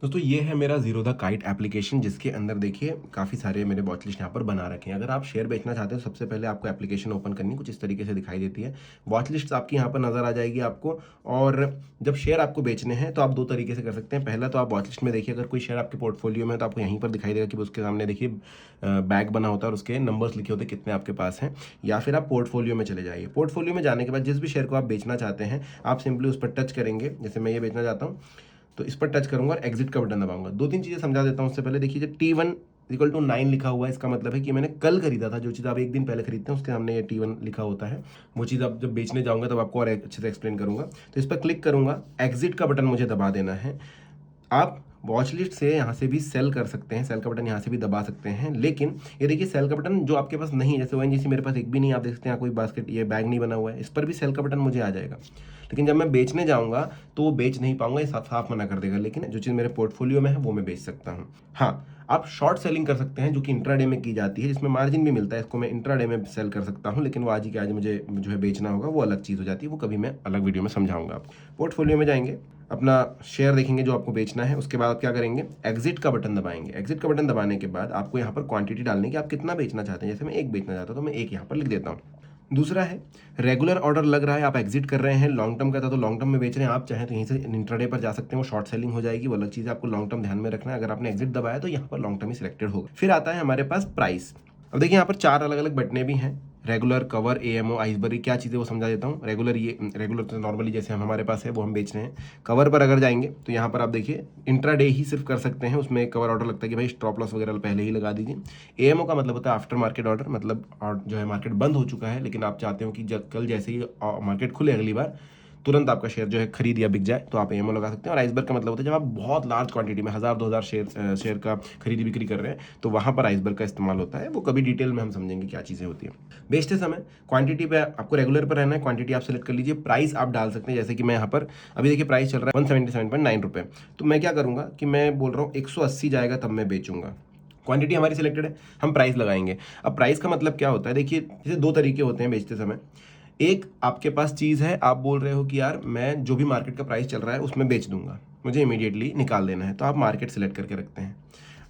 दोस्तों ये है मेरा ज़ीरो द काइट एप्लीकेशन, जिसके अंदर देखिए काफ़ी सारे मेरे वॉच लिस्ट यहाँ पर बना रखे हैं। अगर आप शेयर बेचना चाहते हैं तो सबसे पहले आपको एप्लीकेशन ओपन करनी, कुछ इस तरीके से दिखाई देती है। वॉच लिस्ट आपकी यहाँ पर नज़र आ जाएगी आपको। और जब शेयर आपको बेचने हैं तो आप दो तरीके से कर सकते हैं। पहला तो आप वॉच लिस्ट में देखिए, अगर कोई शेयर आपके पोर्टफोलियो में है तो आपको यहीं पर दिखाई देगा कि उसके सामने देखिए बैग बना होता है और उसके नंबर्स लिखे होते हैं कितने आपके पास हैं। या फिर आप पोर्टफोलियो में चले जाइए। पोर्टफोलियो में जाने के बाद जिस भी शेयर को आप बेचना चाहते हैं आप सिंपली उस पर टच करेंगे। जैसे मैं ये बेचना चाहता हूँ तो इस पर टच करूंगा और एग्जिट का बटन दबाऊंगा। दो तीन चीज़ें समझा देता हूँ उससे पहले। देखिए जो T1 इक्वल टू 9 लिखा हुआ है, इसका मतलब है कि मैंने कल खरीदा था। जो चीज़ आप एक दिन पहले खरीदते हैं उसके सामने ये T1 लिखा होता है। वो चीज़ आप जब बेचने जाऊंगा तब आपको और अच्छे से एक्सप्लेन करूंगा। तो इस पर क्लिक करूंगा, एग्जिट का बटन मुझे दबा देना है। आप वॉच लिस्ट से यहाँ से भी सेल कर सकते हैं, सेल का बटन यहाँ से भी दबा सकते हैं। लेकिन ये देखिए सेल का बटन जो आपके पास नहीं है, जैसे ONGC मेरे पास एक भी नहीं, आप देख सकते हैं कोई बास्केट ये बैग नहीं बना हुआ है, इस पर भी सेल का बटन मुझे आ जाएगा। लेकिन जब मैं बेचने जाऊँगा तो वो बेच नहीं पाऊंगा, ये साफ साफ मना कर देगा। लेकिन जो चीज़ मेरे पोर्टफोलियो में है वो मैं बेच सकता हूँ। हाँ, आप शॉर्ट सेलिंग कर सकते हैं जो कि इंट्राडे में की जाती है, जिसमें मार्जिन भी मिलता है। इसको मैं इंट्राडे में सेल कर सकता हूँ, लेकिन वो आज ही के आज मुझे जो है बेचना होगा, वो अलग चीज़ हो जाती है। वो कभी मैं अलग वीडियो में समझाऊंगा आपको। पोर्टफोलियो में जाएंगे, अपना शेयर देखेंगे जो आपको बेचना है। उसके बाद आप क्या करेंगे, एग्जिट का बटन दबाएंगे। एग्जिट का बटन दबाने के बाद आपको यहाँ पर क्वांटिटी डालने की, आप कितना बेचना चाहते हैं। जैसे मैं एक बेचना चाहता हूँ तो मैं एक यहाँ पर लिख देता हूँ। दूसरा है रेगुलर ऑर्डर लग रहा है, आप एग्जिट कर रहे हैं। लॉन्ग टर्म का था तो लॉन्ग टर्म में बेच रहे हैं, आप चाहें तो यहीं से इंट्राडे पर जा सकते हैं, वो शॉर्ट सेलिंग हो जाएगी, वो अलग चीज़ है। आपको लॉन्ग टर्म ध्यान में रखना है। अगर आपने एग्जिट दबाया तो यहाँ पर लॉन्ग टर्म ही सिलेक्टेड होगा। फिर आता है हमारे पास प्राइस। अब देखिए यहाँ पर चार अलग अलग बटने भी हैं, रेगुलर, कवर, AMO, आइसबरी। क्या चीज़ें वो समझा देता हूँ। रेगुलर, ये रेगुलर तो नॉर्मली जैसे हमारे पास है वो हम बेच रहे हैं। कवर पर अगर जाएंगे तो यहाँ पर आप देखिए इंट्राडे ही सिर्फ कर सकते हैं, उसमें कवर ऑर्डर लगता है कि भाई स्टॉप लॉस वगैरह पहले ही लगा दीजिए। AMO का मतलब होता है आफ्टर मार्केट ऑर्डर, मतलब जो है मार्केट बंद हो चुका है लेकिन आप चाहते हो कि जब कल जैसे ही मार्केट खुले अगली बार तुरंत आपका शेयर जो है खरीद या बिक जाए, तो आप AMO लगा सकते हैं। और आइसबर्ग का मतलब होता है जब आप बहुत लार्ज क्वांटिटी में 1000-2000 शेयर का खरीदी बिक्री कर रहे हैं तो वहाँ पर आइसबर्ग का इस्तेमाल होता है। वो कभी डिटेल में हम समझेंगे क्या चीज़ें होती हैं। बेचते समय क्वांटिटी पे आपको रेगुलर पर रहना है, क्वांटिटी आप सेलेक्ट कर लीजिए। प्राइस आप डाल सकते हैं, जैसे कि मैं यहाँ पर अभी देखिए प्राइस चल रहा है 177.9 रुपये। तो मैं क्या करूँगा कि मैं बोल रहा हूँ 180 जाएगा तब मैं बेचूंगा। क्वांटिटी हमारी सिलेक्टेड है, हम प्राइस लगाएंगे। अब प्राइस का मतलब क्या होता है, देखिए जैसे दो तरीके होते हैं बेचते समय। एक आपके पास चीज़ है, आप बोल रहे हो कि यार मैं जो भी मार्केट का प्राइस चल रहा है उसमें बेच दूंगा, मुझे इमीडिएटली निकाल देना है, तो आप मार्केट सेलेक्ट करके रखते हैं।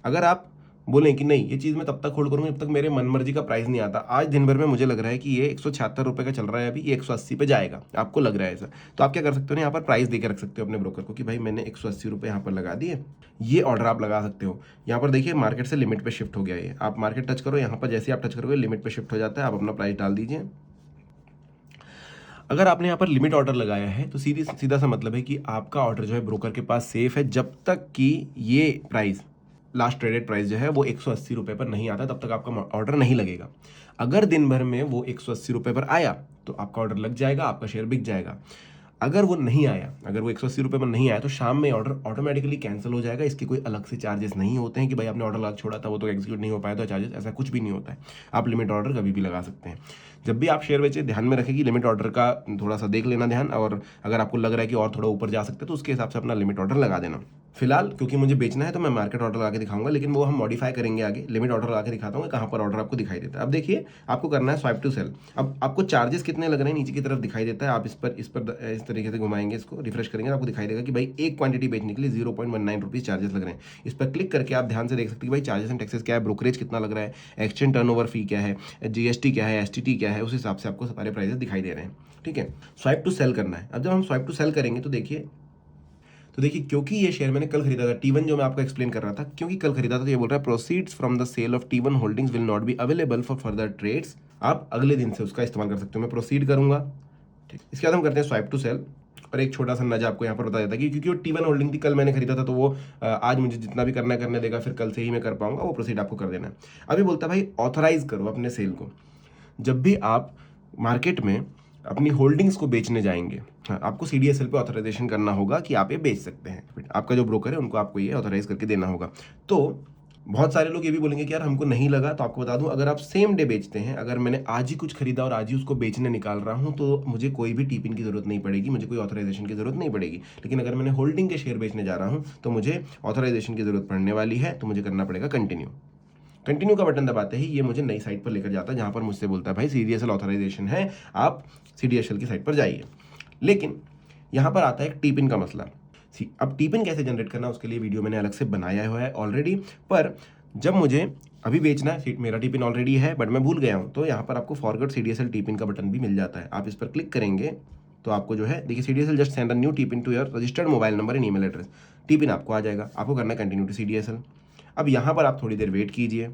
अगर आप बोलें कि नहीं ये चीज़ मैं तब तक होल्ड करूँगा जब तक मेरे मन मर्जी का प्राइस नहीं आता, आज दिन भर में मुझे लग रहा है कि ये 176 रुपये का चल रहा है, अभी ये 180 पे जाएगा, आपको लग रहा है ऐसा, तो आप क्या कर सकते हो ना, यहाँ पर प्राइस देकर रख सकते हो अपने ब्रोकर को कि भाई मैंने 180 रुपये यहाँ पर लगा दिए। ये ऑर्डर आप लगा सकते हो। यहाँ पर देखिए मार्केट से लिमिट पे शिफ्ट हो गया ये, आप मार्केट टच करो, यहाँ पर जैसे आप टच करोगे लिमिट पे शिफ्ट हो जाता है। आप अपना प्राइस डाल दीजिए। अगर आपने यहाँ पर लिमिट ऑर्डर लगाया है तो सीधा सा मतलब है कि आपका ऑर्डर जो है ब्रोकर के पास सेफ है, जब तक कि ये प्राइस लास्ट ट्रेडेड प्राइस जो है वो 180 रुपये पर नहीं आता तब तक आपका ऑर्डर नहीं लगेगा। अगर दिन भर में वो 180 रुपये पर आया तो आपका ऑर्डर लग जाएगा, आपका शेयर बिक जाएगा। अगर वो नहीं आया, अगर वो 180 रुपये पर नहीं आया तो शाम में ऑर्डर ऑटोमेटिकली कैंसिल हो जाएगा। इसके कोई अलग से चार्जेस नहीं होते हैं कि भाई आपने ऑर्डर लगा छोड़ा था वो तो एग्जीक्यूट नहीं हो पाया तो चार्जेस, ऐसा कुछ भी नहीं होता है। आप लिमिट ऑर्डर कभी भी लगा सकते हैं। जब भी आप शेयर बेचे ध्यान में रखें कि लिमिट ऑर्डर का थोड़ा सा देख लेना ध्यान, और अगर आपको लग रहा है कि और थोड़ा ऊपर जा सकते हैं तो उसके हिसाब से अपना लिमिट ऑर्डर लगा देना। फिलहाल क्योंकि मुझे बेचना है तो मैं मार्केट ऑर्डर लगा के दिखाऊंगा, लेकिन वो हम मॉडिफाई करेंगे आगे। लिमिट ऑर्डर लगा के दिखाता हूँ कहाँ पर ऑर्डर आपको दिखाई देता है। अब देखिए आपको करना है स्वाइप टू सेल। अब आपको चार्जेस कितने लग रहे हैं नीचे की तरफ दिखाई देता है। आप इस पर इस तरीके से घुमाएंगे, इसको रिफ्रेश करेंगे तो आपको दिखाई देगा कि भाई एक क्वांटिटी बेचने के लिए 0.19 रुपीज़ चार्जेस लग रहे हैं। इस पर क्लिक करके आप ध्यान से देख सकते हैं कि भाई चार्जेस एंड टैक्सेस क्या है, ब्रोकरेज कितना लग रहा है, एक्सचेंज टर्नओवर फी क्या है, GST क्या है, STT क्या है, उस हिसाब से आपको सारे प्राइसेस दिखाई दे रहे हैं। ठीक है, स्वाइप टू सेल करना है। अब जब हम स्वाइप टू सेल करेंगे तो देखिए क्योंकि ये शेयर मैंने कल खरीदा था, T1 जो मैं आपको एक्सप्लेन कर रहा था, क्योंकि कल खरीदा था तो ये बोल रहा है proceeds from the sale of T1 holdings will not be available for further trades. आप अगले दिन से उसका इस्तेमाल कर सकते हो। मैं प्रोसीड करूंगा। ठीक, इसके बाद हम करते हैं स्वाइप टू सेल। और एक छोटा सा नज आपको यहाँ पर बता देता कि क्योंकि वो T1 होल्डिंग थी, कल मैंने खरीदा था तो वो आज मुझे जितना भी करना करने देगा, फिर कल से ही मैं कर पाऊंगा, वो प्रोसीड आपको कर देना है। अभी बोलता है भाई ऑथराइज करो अपने सेल को। जब भी आप मार्केट में अपनी होल्डिंग्स को बेचने जाएंगे, हाँ, आपको CDSL पे ऑथराइजेशन करना होगा कि आप ये बेच सकते हैं। आपका जो ब्रोकर है उनको आपको ये ऑथराइज करके देना होगा। तो बहुत सारे लोग ये भी बोलेंगे कि यार हमको नहीं लगा, तो आपको बता दूं अगर आप सेम डे बेचते हैं, अगर मैंने आज ही कुछ खरीदा और आज ही उसको बेचने निकाल रहा हूं तो मुझे कोई भी टीपिन की जरूरत नहीं पड़ेगी, मुझे कोई ऑथराइजेशन की जरूरत नहीं पड़ेगी। लेकिन अगर मैंने होल्डिंग के शेयर बेचने जा रहा हूं तो मुझे ऑथराइजेशन की जरूरत पड़ने वाली है, तो मुझे करना पड़ेगा कंटिन्यू। कंटिन्यू का बटन दबाते ही ये मुझे नई साइट पर लेकर जाता है, जहां पर मुझसे बोलता है भाई CDSL ऑथराइजेशन है, आप CDSL की साइट पर जाइए। लेकिन यहां पर आता है एक टीपिन का मसला। अब टीपिन कैसे जनरेट करना उसके लिए वीडियो मैंने अलग से बनाया हुआ है ऑलरेडी, पर जब मुझे अभी बेचना है, मेरा टीपिन ऑलरेडी है बट मैं भूल गया हूँ, तो यहाँ पर आपको फॉरगॉट CDSL टीपिन का बटन भी मिल जाता है। आप इस पर क्लिक करेंगे तो आपको जो है देखिए CDSL just send a new TPIN to your registered mobile number and email address, TPIN आपको आ जाएगा। आपको करना है कंटिन्यू टू CDSL। अब यहाँ पर आप थोड़ी देर वेट कीजिए,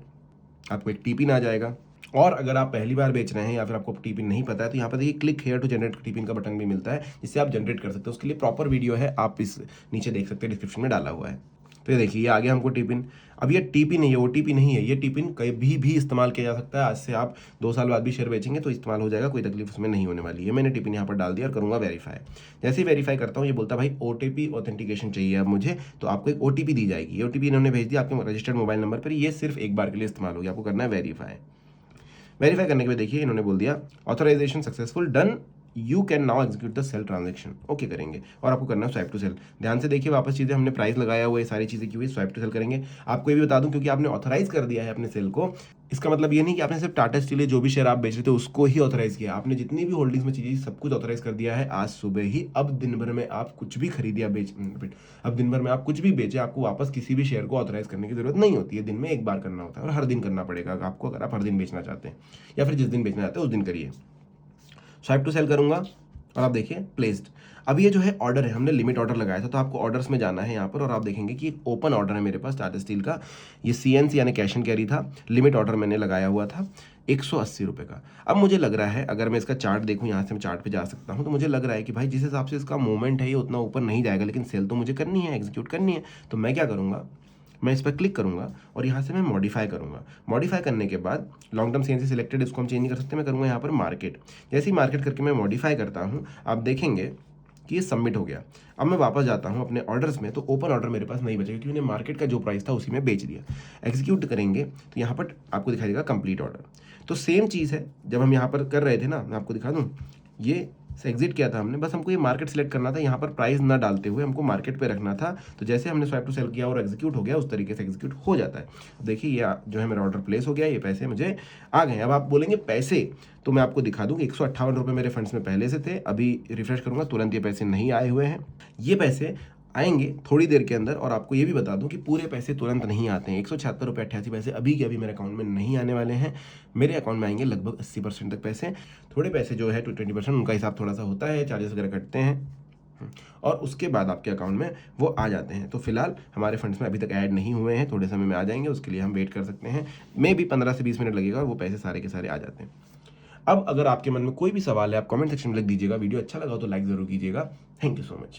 आपको एक टीपिन आ जाएगा। और अगर आप पहली बार बेच रहे हैं या फिर आपको टीपिन नहीं पता है तो यहाँ पर देखिए click here to generate TPIN का बटन भी मिलता है, जिससे आप जनरेट कर सकते हो। उसके लिए प्रॉपर वीडियो है, आप इस नीचे देख सकते हैं, डिस्क्रिप्शन में डाला हुआ है। तो ये देखिए ये आगे हमको टीपिन, अब ये टीपिन नहीं है, OTP नहीं है, ये टीपिन कभी भी इस्तेमाल किया जा सकता है। आज से आप 2 साल बाद भी शेयर बेचेंगे तो इस्तेमाल हो जाएगा, कोई तकलीफ उसमें नहीं होने वाली है। मैंने टीपिन यहाँ पर डाल दिया और करूँगा वेरीफाई। जैसे ही वेरीफाई करता हूँ ये बोलता है भाई OTP ऑथेंटिकेशन चाहिए अब मुझे, तो आपको एक OTP दी जाएगी। ये OTP इन्होंने भेज दिया आपके रजिस्टर्ड मोबाइल नंबर पर, ये सिर्फ एक बार के लिए इस्तेमाल होगी। आपको करना है वेरीफाई। वेरीफाई करने के बाद देखिए इन्होंने बोल दिया authorization successful done, you can now execute the sale transaction. Okay करेंगे और आपको करना है स्वाइप टू सेल। ध्यान से देखिए वापस चीज़ें हमने प्राइस लगाया हुआ है, सारी चीज़ें की हुई, स्वाइप टू सेल करेंगे। आपको ये भी बता दूं क्योंकि आपने ऑथराइज कर दिया है अपने सेल को, इसका मतलब ये नहीं कि आपने सिर्फ टाटा स्टील जो भी शेयर आप बेच रहे थे उसको ही ऑथराइज किया। आपने जितनी भी होल्डिंग्स में चीज़ें सब कुछ ऑथराइज कर दिया है आज सुबह ही। अब दिन भर में आप कुछ भी खरीदिया अब दिन भर में आप कुछ भी बेचे, आपको वापस किसी भी शेयर को ऑथराइज करने की जरूरत नहीं होती है। दिन में एक बार करना होता है और हर दिन करना पड़ेगा आपको, अगर आप हर दिन बेचना चाहते हैं या फिर जिस दिन बेचना चाहते हैं उस दिन करिए। स्वाइप टू सेल करूंगा और आप देखिए प्लेस्ड। अब ये जो है ऑर्डर है, हमने लिमिट ऑर्डर लगाया था, तो आपको ऑर्डर्स में जाना है यहाँ पर और आप देखेंगे कि एक ओपन ऑर्डर है मेरे पास टाटा स्टील का, ये CNC यानी कैश एंड कैरी था। लिमिट ऑर्डर मैंने लगाया हुआ था 180 रुपये का। अब मुझे लग रहा है अगर मैं इसका चार्ट देखूँ, यहाँ से मैं चार्ट पे जा सकता हूँ, तो मुझे लग रहा है कि भाई जिस हिसाब से इसका मूवमेंट है ये उतना ऊपर नहीं जाएगा, लेकिन सेल तो मुझे करनी है, एग्जीक्यूट करनी है। तो मैं क्या करूँगा, मैं इस पर क्लिक करूंगा और यहाँ से मैं मॉडिफाई करूंगा। मॉडिफाई करने के बाद लॉन्ग टर्म CNC सिलेक्टेड, इसको हम चेंज नहीं कर सकते। मैं करूंगा यहाँ पर मार्केट। जैसे ही मार्केट करके मैं मॉडिफाई करता हूँ, आप देखेंगे कि ये सबमिट हो गया। अब मैं वापस जाता हूँ अपने ऑर्डर्स में, तो ओपन ऑर्डर मेरे पास नहीं बचेगा क्योंकि मैंने मार्केट का जो प्राइस था उसी में बेच दिया। एग्जीक्यूट करेंगे तो यहाँ पर आपको दिखाई देगा कंप्लीट ऑर्डर। तो सेम चीज़ है जब हम यहाँ पर कर रहे थे ना, मैं आपको दिखा दूँ, ये से एग्जिट किया था हमने, बस हमको ये मार्केट सेलेक्ट करना था, यहाँ पर प्राइस ना डालते हुए हमको मार्केट पे रखना था। तो जैसे हमने स्वाइप टू सेल किया और एग्जीक्यूट हो गया, उस तरीके से एग्जीक्यूट हो जाता है। देखिए ये जो है मेरा ऑर्डर प्लेस हो गया, ये पैसे मुझे आ गए। अब आप बोलेंगे पैसे, तो मैं आपको दिखा दूँ कि 158 रुपये मेरे फंड्स में पहले से थे। अभी रिफ्रेश करूँगा, तुरंत ये पैसे नहीं आए हुए हैं। ये पैसे आएंगे थोड़ी देर के अंदर। और आपको ये भी बता दूं कि पूरे पैसे तुरंत नहीं आते हैं। 176 रुपये 88 पैसे अभी के अभी मेरे अकाउंट में नहीं आने वाले हैं। मेरे अकाउंट में आएंगे लगभग 80% तक पैसे। थोड़े पैसे जो है 20% उनका हिसाब थोड़ा सा होता है, चार्जेस वगैरह कटते हैं और उसके बाद आपके अकाउंट में वो आ जाते हैं। तो फिलहाल हमारे फंड्स में अभी तक ऐड नहीं हुए हैं, थोड़े समय में आ जाएंगे, उसके लिए हम वेट कर सकते हैं। मे भी 15 से 20 मिनट लगेगा और वो पैसे सारे के सारे आ जाते हैं। अब अगर आपके मन में कोई भी सवाल है आप कमेंट सेक्शन में लिख दीजिएगा। वीडियो अच्छा लगा तो लाइक ज़रूर कीजिएगा। Thank you so much.